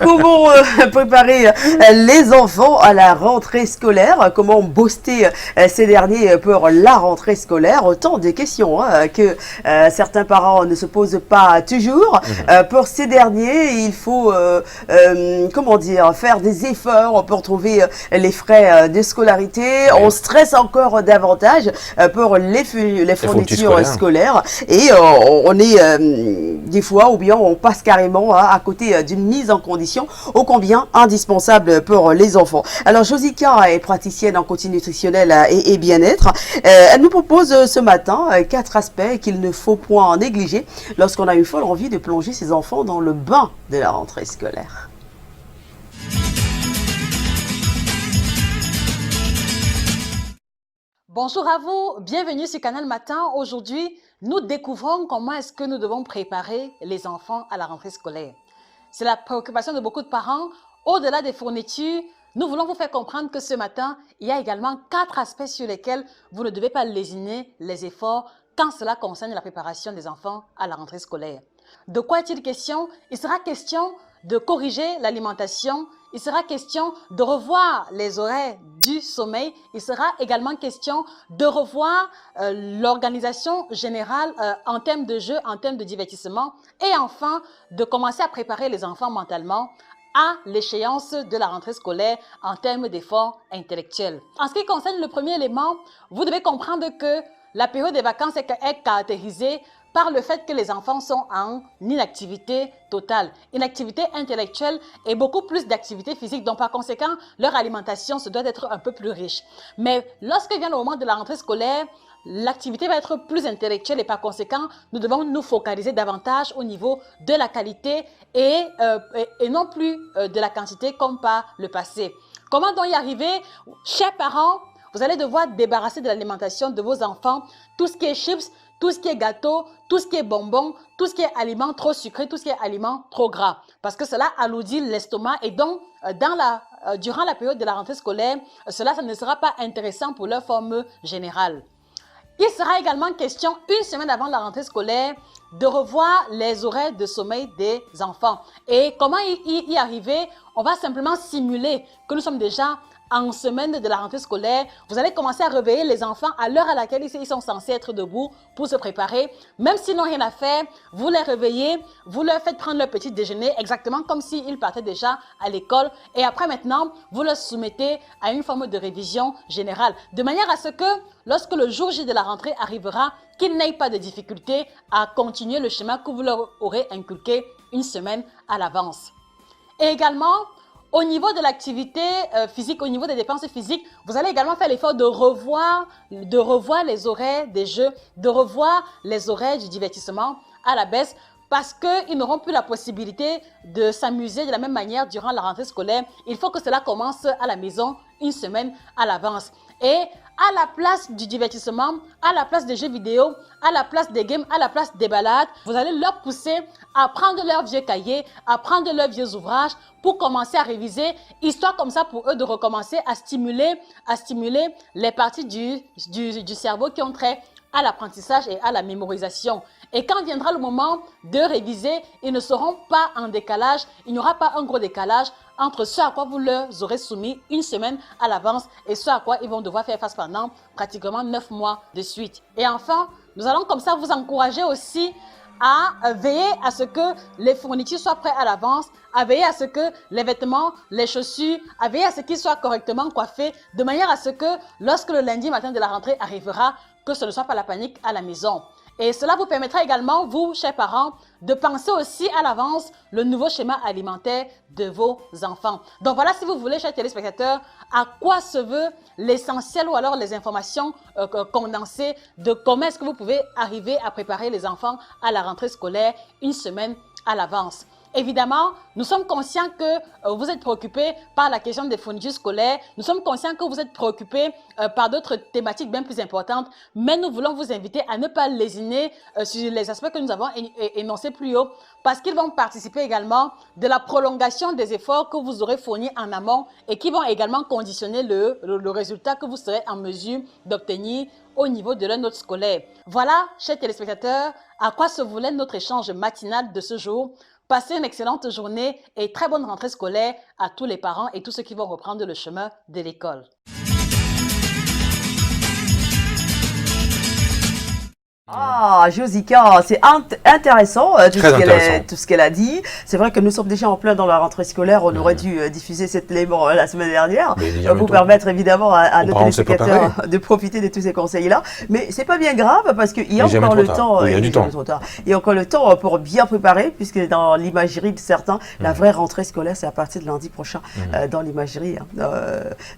Comment préparer les enfants à la rentrée scolaire? Comment booster ces derniers pour la rentrée scolaire? Autant de questions que certains parents ne se posent pas toujours. Pour ces derniers, il faut, comment dire, faire des efforts pour trouver les frais de scolarité. Oui. On stresse encore davantage pour les fournitures scolaires. Et on est des fois, ou bien on passe carrément à côté d'une mise en condition ô combien indispensable pour les enfants. Alors Josica est praticienne en coaching nutritionnel et bien-être. Elle nous propose ce matin 4 aspects qu'il ne faut point négliger lorsqu'on a une folle envie de plonger ses enfants dans le bain de la rentrée scolaire. Bonjour à vous, bienvenue sur Canal Matin. Aujourd'hui, nous découvrons comment est-ce que nous devons préparer les enfants à la rentrée scolaire. C'est la préoccupation de beaucoup de parents. Au-delà des fournitures, nous voulons vous faire comprendre que ce matin, il y a également 4 aspects sur lesquels vous ne devez pas lésiner les efforts quand cela concerne la préparation des enfants à la rentrée scolaire. De quoi est-il question? Il sera question de corriger l'alimentation. Il sera question de revoir les horaires du sommeil. Il sera également question de revoir l'organisation générale en termes de jeu, en termes de divertissement. Et enfin, de commencer à préparer les enfants mentalement à l'échéance de la rentrée scolaire en termes d'efforts intellectuels. En ce qui concerne le premier élément, vous devez comprendre que la période des vacances est caractérisée par le fait que les enfants sont en inactivité totale, inactivité intellectuelle et beaucoup plus d'activité physique. Donc, par conséquent, leur alimentation se doit d'être un peu plus riche. Mais lorsque vient le moment de la rentrée scolaire, l'activité va être plus intellectuelle et par conséquent, nous devons nous focaliser davantage au niveau de la qualité et non plus de la quantité comme par le passé. Comment donc y arriver? Chers parents, vous allez devoir débarrasser de l'alimentation de vos enfants tout ce qui est chips, tout ce qui est gâteau, tout ce qui est bonbons, tout ce qui est aliments trop sucrés, tout ce qui est aliments trop gras. Parce que cela alourdit l'estomac et donc, durant la période de la rentrée scolaire, ça ne sera pas intéressant pour leur forme générale. Il sera également question, une semaine avant la rentrée scolaire, de revoir les horaires de sommeil des enfants. Et comment y arriver? On va simplement simuler que nous sommes déjà en semaine de la rentrée scolaire. Vous allez commencer à réveiller les enfants à l'heure à laquelle ils sont censés être debout pour se préparer. Même s'ils n'ont rien à faire, vous les réveillez, vous leur faites prendre leur petit déjeuner exactement comme s'ils partaient déjà à l'école. Et après maintenant, vous leur soumettez à une forme de révision générale. De manière à ce que lorsque le jour J de la rentrée arrivera, qu'ils n'aient pas de difficulté à continuer le schéma que vous leur aurez inculqué une semaine à l'avance. Et également, au niveau de l'activité physique, au niveau des dépenses physiques, vous allez également faire l'effort de revoir les horaires des jeux, de revoir les horaires du divertissement à la baisse parce qu'ils n'auront plus la possibilité de s'amuser de la même manière durant la rentrée scolaire. Il faut que cela commence à la maison une semaine à l'avance. Et à la place du divertissement, à la place des jeux vidéo, à la place des games, à la place des balades, vous allez leur pousser à prendre leurs vieux cahiers, à prendre leurs vieux ouvrages pour commencer à réviser, histoire comme ça pour eux de recommencer à stimuler les parties du cerveau qui ont trait à l'apprentissage et à la mémorisation. Et quand viendra le moment de réviser, ils ne seront pas en décalage, il n'y aura pas un gros décalage entre ce à quoi vous leur aurez soumis une semaine à l'avance et ce à quoi ils vont devoir faire face pendant pratiquement 9 mois de suite. Et enfin, nous allons comme ça vous encourager aussi à veiller à ce que les fournitures soient prêtes à l'avance, à veiller à ce que les vêtements, les chaussures, à veiller à ce qu'ils soient correctement coiffés, de manière à ce que lorsque le lundi matin de la rentrée arrivera, que ce ne soit pas la panique à la maison. Et cela vous permettra également, vous, chers parents, de penser aussi à l'avance le nouveau schéma alimentaire de vos enfants. Donc voilà, si vous voulez, chers téléspectateurs, à quoi se veut l'essentiel ou alors les informations condensées de comment est-ce que vous pouvez arriver à préparer les enfants à la rentrée scolaire une semaine à l'avance. Évidemment, nous sommes conscients que vous êtes préoccupés par la question des fournitures scolaires. Nous sommes conscients que vous êtes préoccupés par d'autres thématiques bien plus importantes. Mais nous voulons vous inviter à ne pas lésiner sur les aspects que nous avons énoncés plus haut parce qu'ils vont participer également de la prolongation des efforts que vous aurez fournis en amont et qui vont également conditionner le résultat que vous serez en mesure d'obtenir au niveau de leur note scolaire. Voilà, chers téléspectateurs, à quoi se voulait notre échange matinal de ce jour. Passez une excellente journée et très bonne rentrée scolaire à tous les parents et tous ceux qui vont reprendre le chemin de l'école. Ah, Josica, c'est intéressant, tout ce qu'elle a dit. C'est vrai que nous sommes déjà en plein dans la rentrée scolaire. On aurait dû diffuser cet élément la semaine dernière pour permettre évidemment à nos téléspectateurs de profiter de tous ces conseils-là. Mais c'est pas bien grave parce qu'il y a encore le temps. Il y a encore le temps pour bien préparer, puisque dans l'imagerie de certains, la vraie rentrée scolaire, c'est à partir de lundi prochain dans l'imagerie.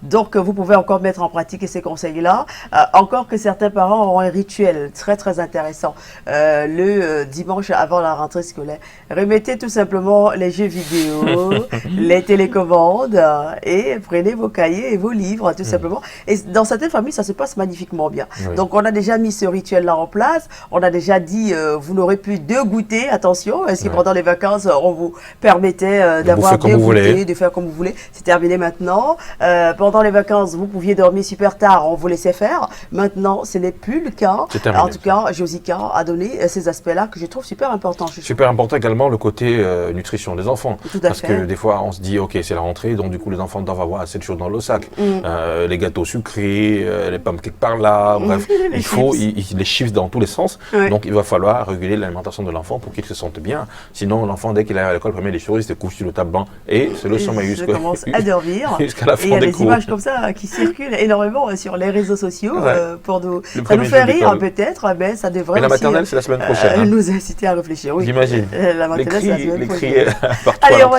Donc, vous pouvez encore mettre en pratique ces conseils-là. Encore que certains parents ont un rituel très intéressant le dimanche avant la rentrée scolaire. Remettez tout simplement les jeux vidéo, les télécommandes et prenez vos cahiers et vos livres tout simplement. Et dans certaines familles, ça se passe magnifiquement bien. Oui. Donc, on a déjà mis ce rituel-là en place. On a déjà dit, vous n'aurez plus de goûter. Attention, est-ce que pendant les vacances, on vous permettait d'avoir des goûters, de faire comme vous voulez. C'est terminé maintenant. Pendant les vacances, vous pouviez dormir super tard. On vous laissait faire. Maintenant, ce n'est plus le cas. En tout cas, Josica a donné ces aspects-là que je trouve super importants. Super important également le côté nutrition des enfants. Parce que des fois, on se dit, ok, c'est la rentrée, donc du coup, les enfants doivent avoir assez de choses dans le sac. Les gâteaux sucrés, les pancakes par là, bref, il faut les chiffres dans tous les sens. Oui. Donc, il va falloir réguler l'alimentation de l'enfant pour qu'il se sente bien. Sinon, l'enfant, dès qu'il arrive à l'école, premier des choses, il se couche sur le table et c'est le sommeil jusqu'à commence à dormir. Jusqu'à la fin des cours. Il y a des images comme ça qui circulent énormément sur les réseaux sociaux pour nous. Ça nous fait rire peut-être, mais ça devrait. Mais la maternelle, c'est la semaine prochaine. Nous inciter à réfléchir. Oui. J'imagine. La maternelle, c'est la semaine prochaine. Les cris Allez, on va